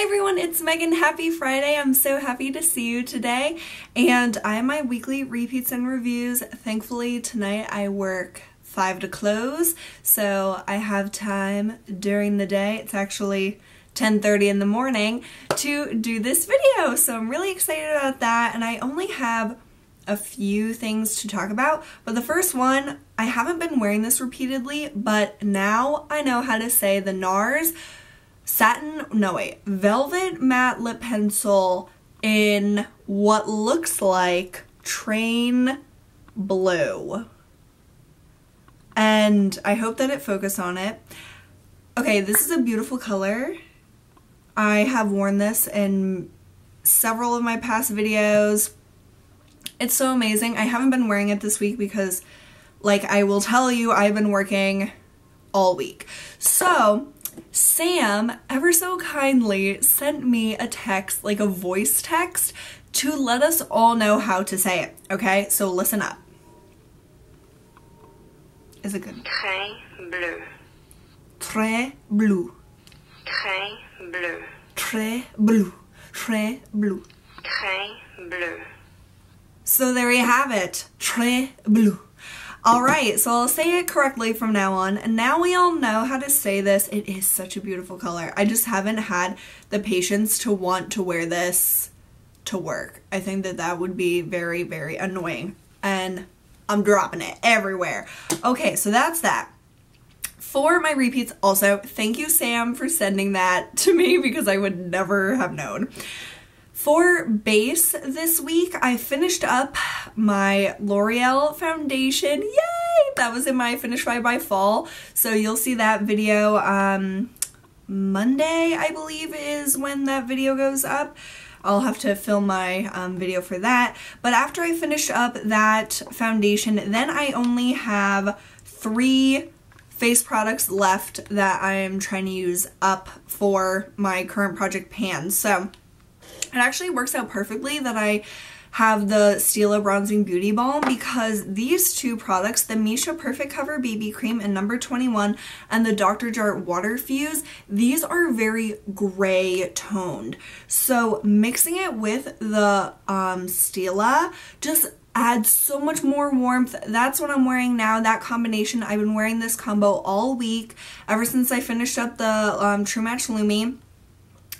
everyone, it's Megan. Happy Friday. I'm so happy to see you today. And I have my weekly repeats and reviews. Thankfully, tonight I work 5 to close, so I have time during the day. It's actually 10:30 in the morning to do this video, so I'm really excited about that. And I only have a few things to talk about, but the first one, I haven't been wearing this repeatedly, but now I know how to say the NARS Velvet Matte Lip Pencil in what looks like Train Blue. And I hope that it focused on it. Okay, this is a beautiful color. I have worn this in several of my past videos. It's so amazing. I haven't been wearing it this week because, like I will tell you, I've been working all week. So Sam ever so kindly sent me a text, like a voice text, to let us all know how to say it. Okay, so listen up. Is it good? Très bleu. Très bleu. Très bleu. Très bleu. Très bleu. Très bleu. So there you have it. Très bleu. Alright, so I'll say it correctly from now on, and now we all know how to say this. It is such a beautiful color. I just haven't had the patience to want to wear this to work. I think that that would be very, very annoying, and I'm dropping it everywhere. Okay, so that's that. For my repeats also, thank you Sam for sending that to me because I would never have known. For base this week, I finished up my L'Oreal foundation. Yay! That was in my Finish by Fall. So you'll see that video Monday, I believe, is when that video goes up. I'll have to film my video for that. But after I finished up that foundation, then I only have 3 face products left that I am trying to use up for my current project pan. So it actually works out perfectly that I have the Stila Bronzing Beauty Balm, because these 2 products, the Missha Perfect Cover BB Cream in number 21 and the Dr. Jart Waterfuse, these are very gray toned. So mixing it with the Stila just adds so much more warmth. That's what I'm wearing now, that combination. I've been wearing this combo all week, ever since I finished up the True Match Lumi.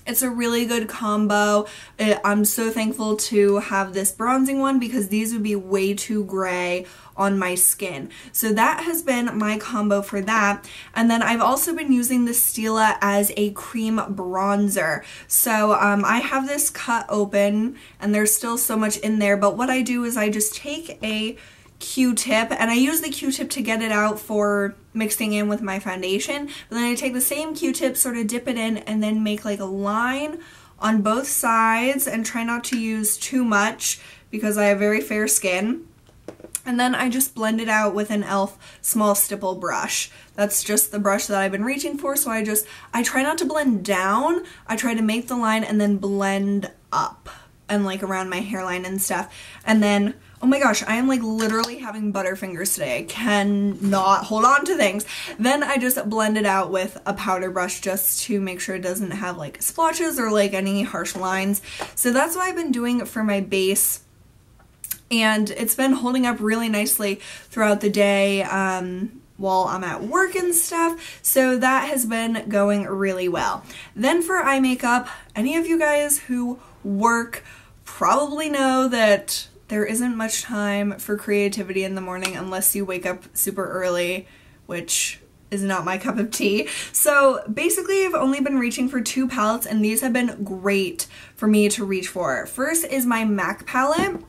It's a really good combo. I'm so thankful to have this bronzing one because these would be way too gray on my skin. So that has been my combo for that. And then I've also been using the Stila as a cream bronzer. So I have this cut open and there's still so much in there, but what I do is I just take a Q-tip, and I use the Q-tip to get it out for mixing in with my foundation, but then I take the same Q-tip, sort of dip it in, and then make like a line on both sides and try not to use too much because I have very fair skin. And then I just blend it out with an e.l.f. small stipple brush. That's just the brush that I've been reaching for, so I try not to blend down. I try to make the line and then blend up and like around my hairline and stuff. And then, oh my gosh, I am like literally having butterfingers today. I cannot hold on to things. Then I just blend it out with a powder brush just to make sure it doesn't have like splotches or like any harsh lines. So that's what I've been doing for my base. And it's been holding up really nicely throughout the day while I'm at work and stuff. So that has been going really well. Then for eye makeup, any of you guys who work probably know that there isn't much time for creativity in the morning unless you wake up super early, which is not my cup of tea. So basically I've only been reaching for 2 palettes, and these have been great for me to reach for. First is my MAC palette.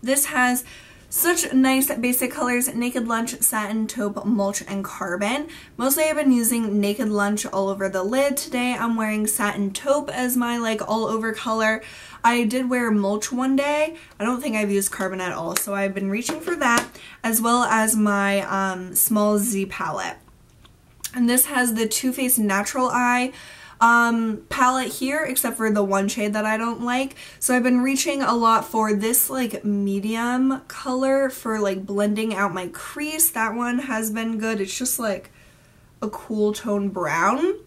This has such nice basic colors: Naked Lunch, Satin, Taupe, Mulch, and Carbon. Mostly I've been using Naked Lunch all over the lid. Today I'm wearing Satin Taupe as my like all over color. I did wear Mulch one day. I don't think I've used Carbon at all, so I've been reaching for that, as well as my Small Z palette. And this has the Too Faced Natural Eye palette here, except for the one shade that I don't like. So I've been reaching a lot for this like medium color for like blending out my crease. That one has been good. It's just like a cool tone brown.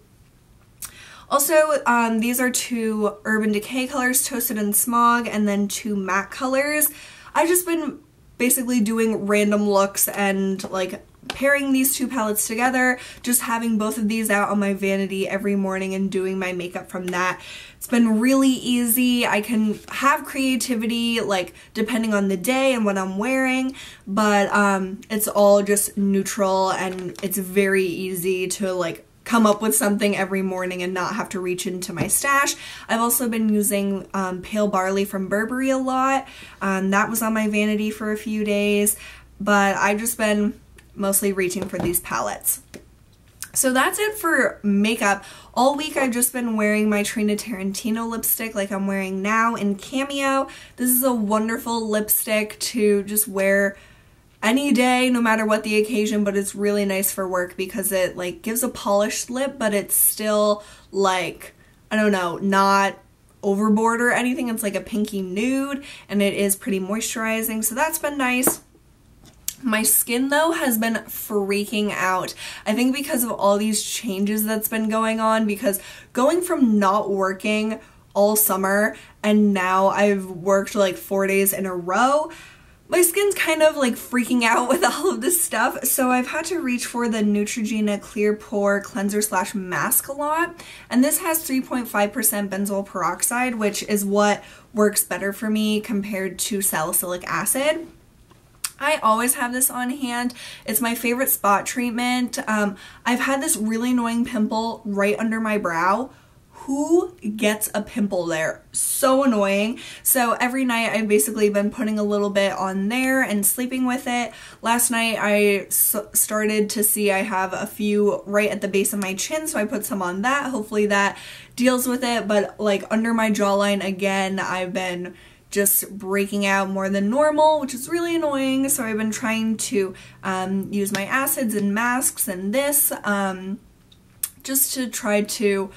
Also, these are 2 Urban Decay colors, Toasted and Smog, and then 2 matte colors. I've just been basically doing random looks and like pairing these 2 palettes together, just having both of these out on my vanity every morning and doing my makeup from that. It's been really easy. I can have creativity like depending on the day and what I'm wearing, but it's all just neutral and it's very easy to like come up with something every morning and not have to reach into my stash. I've also been using Pale Barley from Burberry a lot. That was on my vanity for a few days, but I've just been mostly reaching for these palettes. So that's it for makeup. All week I've just been wearing my Tarantino lipstick like I'm wearing now in Cameo. This is a wonderful lipstick to just wear any day, no matter what the occasion, but it's really nice for work because it like gives a polished lip, but it's still like, I don't know, not overboard or anything. It's like a pinky nude and it is pretty moisturizing, so that's been nice. My skin though has been freaking out. I think because of all these changes that's been going on, because going from not working all summer and now I've worked like 4 days in a row, my skin's kind of like freaking out with all of this stuff, so I've had to reach for the Neutrogena Clear Pore Cleanser / Mask a lot, and this has 3.5% benzoyl peroxide, which is what works better for me compared to salicylic acid. I always have this on hand. It's my favorite spot treatment. I've had this really annoying pimple right under my brow. Who gets a pimple there? So annoying. So every night I've basically been putting a little bit on there and sleeping with it. Last night I started to see I have a few right at the base of my chin, so I put some on that. Hopefully that deals with it, but like under my jawline again, I've been just breaking out more than normal, which is really annoying. So I've been trying to use my acids and masks and this just to try to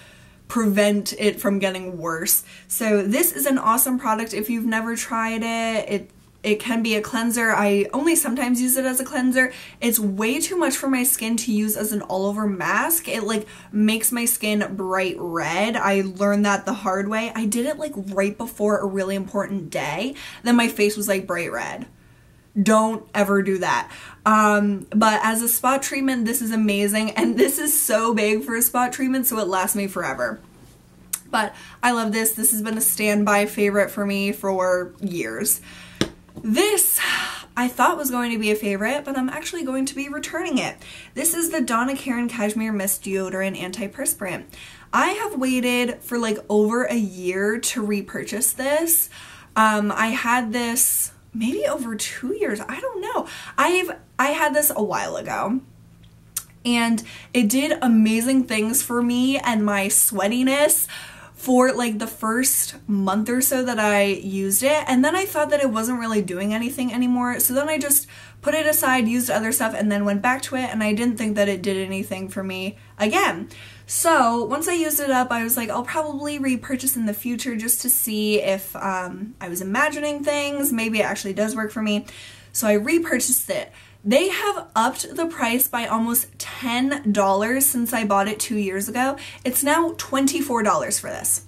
prevent it from getting worse. So this is an awesome product if you've never tried it. It can be a cleanser. I only sometimes use it as a cleanser. It's way too much for my skin to use as an all-over mask. It like makes my skin bright red. I learned that the hard way. I did it like right before a really important day. Then my face was like bright red. Don't ever do that. But as a spot treatment, this is amazing. And this is so big for a spot treatment, so it lasts me forever. But I love this. This has been a standby favorite for me for years. This I thought was going to be a favorite, but I'm actually going to be returning it. This is the Donna Karan Cashmere Mist Deodorant Anti-Perspirant. I have waited for like over a year to repurchase this. I had this maybe over 2 years. I don't know. I had this a while ago. And it did amazing things for me and my sweatiness for like the first month or so that I used it, and then I thought that it wasn't really doing anything anymore, so then I just put it aside, used other stuff, and then went back to it, and I didn't think that it did anything for me again. So once I used it up, I was like, I'll probably repurchase in the future just to see if I was imagining things, maybe it actually does work for me. So I repurchased it. They have upped the price by almost $10 since I bought it 2 years ago. It's now $24 for this.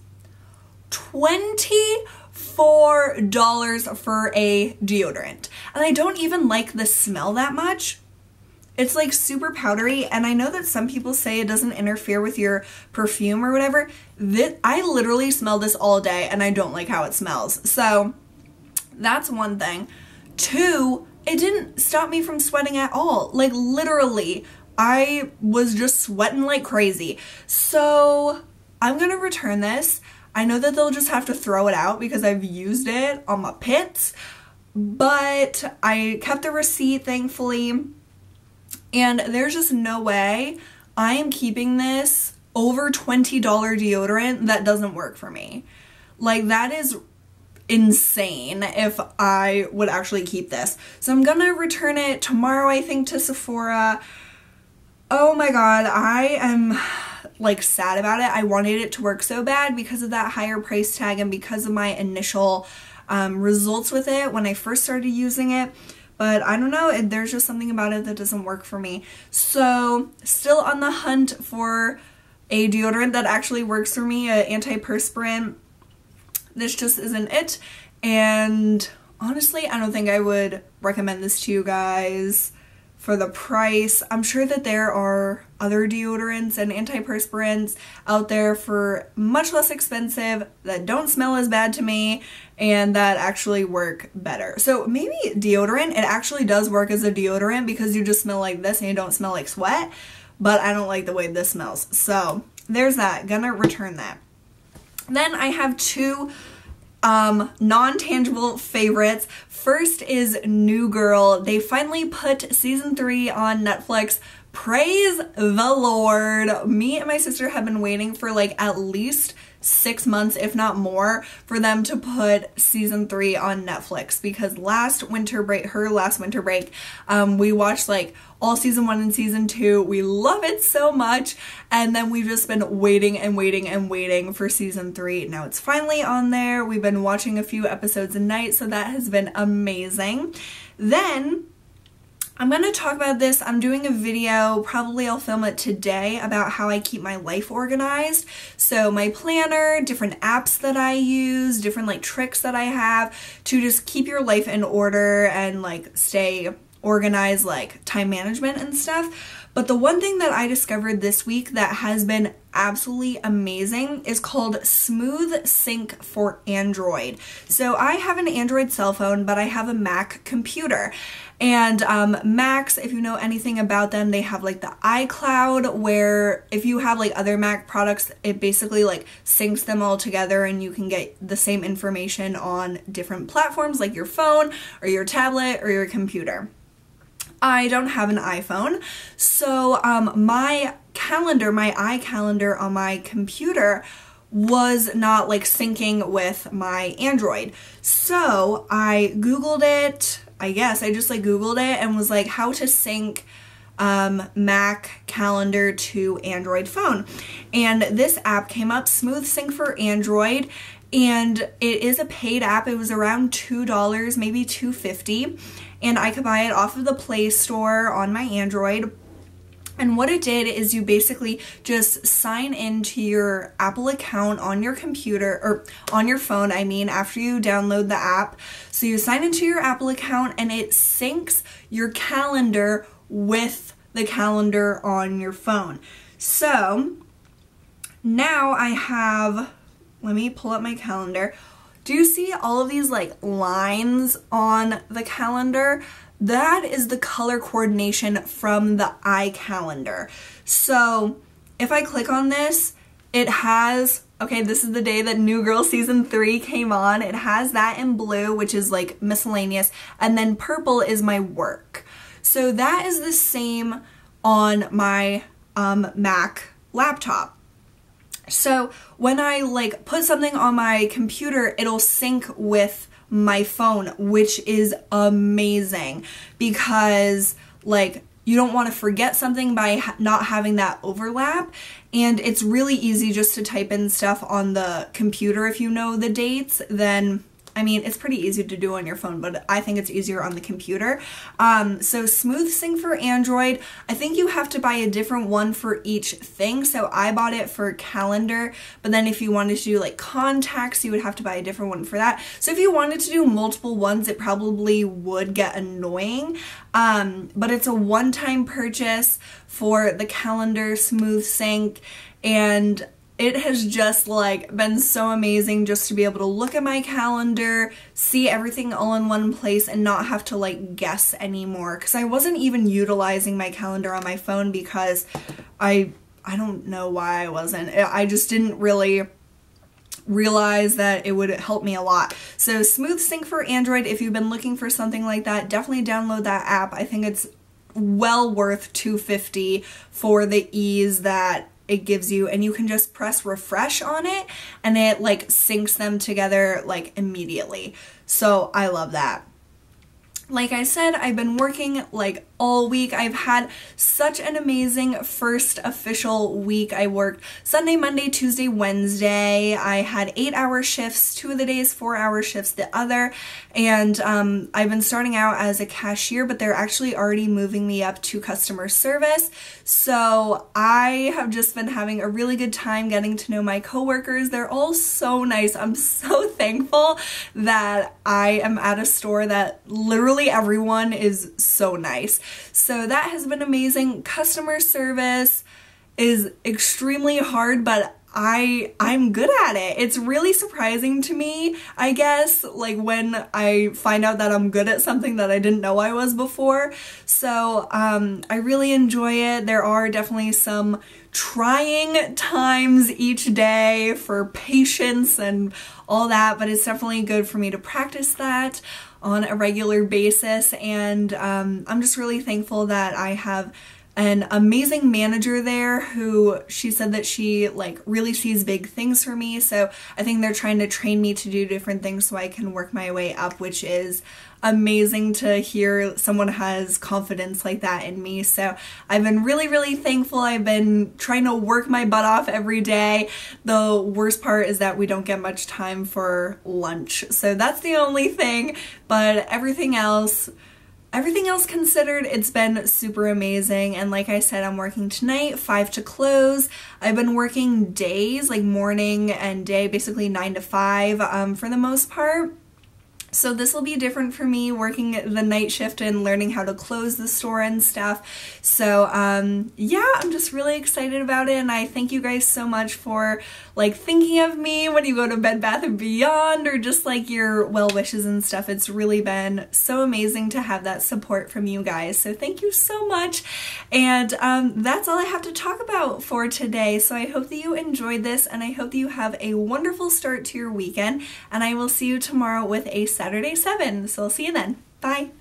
$24 for a deodorant. And I don't even like the smell that much. It's like super powdery, and I know that some people say it doesn't interfere with your perfume or whatever. I literally smell this all day and I don't like how it smells. So that's one thing. Two, it didn't stop me from sweating at all. Like literally, I was just sweating like crazy. So I'm gonna return this. I know that they'll just have to throw it out because I've used it on my pits, but I kept the receipt, thankfully, and there's just no way I am keeping this over $20 deodorant that doesn't work for me. Like, that is insane if I would actually keep this. So I'm gonna return it tomorrow, I think, to Sephora. Oh my god, I am like sad about it. I wanted it to work so bad because of that higher price tag and because of my initial results with it when I first started using it. But I don't know, there's just something about it that doesn't work for me. So still on the hunt for a deodorant that actually works for me, an Anti-Persperant. This just isn't it, and honestly, I don't think I would recommend this to you guys for the price. I'm sure that there are other deodorants and antiperspirants out there for much less expensive that don't smell as bad to me and that actually work better. So maybe deodorant, it actually does work as a deodorant because you just smell like this and you don't smell like sweat, but I don't like the way this smells. So there's that. Gonna return that. Then I have two non-tangible favorites. First is New Girl. They finally put season 3 on Netflix. Praise the Lord. Me and my sister have been waiting for like at least 6 months, if not more, for them to put season 3 on Netflix, because last winter break, we watched like all season 1 and season 2. We love it so much, and then we've just been waiting and waiting and waiting for season 3. Now it's finally on there. We've been watching a few episodes a night, so that has been amazing. Then I'm going to talk about this. I'm doing a video, probably I'll film it today, about how I keep my life organized. So my planner, different apps that I use, different like tricks that I have to just keep your life in order and like stay organized, like time management and stuff. But the one thing that I discovered this week that has been absolutely amazing is called Smoothsync for Android. So I have an Android cell phone, but I have a Mac computer. And Macs, if you know anything about them, they have like the iCloud, where if you have like other Mac products, it basically like syncs them all together and you can get the same information on different platforms like your phone or your tablet or your computer. I don't have an iPhone, so my calendar, my iCalendar on my computer was not like syncing with my Android. So I Googled it, I guess, I just like Googled it and was like how to sync Mac calendar to Android phone. And this app came up, Smoothsync for Android, and it is a paid app. It was around $2, maybe $2.50. And I could buy it off of the Play Store on my Android. And what it did is you basically just sign into your Apple account on your computer, or on your phone, I mean, after you download the app. So you sign into your Apple account and it syncs your calendar with the calendar on your phone. So now I have, let me pull up my calendar. Do you see all of these like lines on the calendar? That is the color coordination from the iCalendar. So if I click on this, it has, okay, this is the day that New Girl season 3 came on. It has that in blue, which is like miscellaneous, and then purple is my work. So that is the same on my Mac laptop. So when I like put something on my computer, it'll sync with my phone, which is amazing because like you don't want to forget something by not having that overlap. And it's really easy just to type in stuff on the computer if you know the dates. Then I mean, it's pretty easy to do on your phone, but I think it's easier on the computer. So Smoothsync for Android, I think you have to buy a different one for each thing. So I bought it for calendar, but then if you wanted to do like contacts, you would have to buy a different one for that. So if you wanted to do multiple ones, it probably would get annoying. But it's a one-time purchase for the calendar Smoothsync, and it has just like been so amazing just to be able to look at my calendar, see everything all in one place, and not have to like guess anymore. Because I wasn't even utilizing my calendar on my phone because I don't know why I wasn't. I just didn't really realize that it would help me a lot. So Smoothsync for Android, if you've been looking for something like that, definitely download that app. I think it's well worth $2.50 for the ease that it gives you, and you can just press refresh on it and it like syncs them together like immediately. So I love that. like I said, I've been working like all week. I've had such an amazing first official week. I worked Sunday, Monday, Tuesday, Wednesday. I had 8-hour shifts, 2 of the days, 4-hour shifts the other. And I've been starting out as a cashier, but they're actually already moving me up to customer service. So I have just been having a really good time getting to know my coworkers. They're all so nice. I'm so thankful that I am at a store that literally everyone is so nice. So that has been amazing. Customer service is extremely hard, but I'm good at it. It's really surprising to me, I guess, like when I find out that I'm good at something that I didn't know I was before. So I really enjoy it. There are definitely some trying times each day for patience and all that, but it's definitely good for me to practice that on a regular basis. And I'm just really thankful that I have an amazing manager there who she said that she like really sees big things for me. So I think they're trying to train me to do different things so I can work my way up, which is amazing to hear someone has confidence like that in me. So I've been really, really thankful. I've been trying to work my butt off every day. The worst part is that we don't get much time for lunch. So that's the only thing, but everything else considered, it's been super amazing. And like I said, I'm working tonight, 5 to close. I've been working days, like morning and day, basically 9 to 5 for the most part. So this will be different for me, working the night shift and learning how to close the store and stuff. So yeah, I'm just really excited about it, and I thank you guys so much for like thinking of me when you go to Bed Bath & Beyond, or just like your well wishes and stuff. It's really been so amazing to have that support from you guys. So thank you so much. And that's all I have to talk about for today. So I hope that you enjoyed this, and I hope that you have a wonderful start to your weekend, and I will see you tomorrow with a Saturday 7. So I'll see you then. Bye.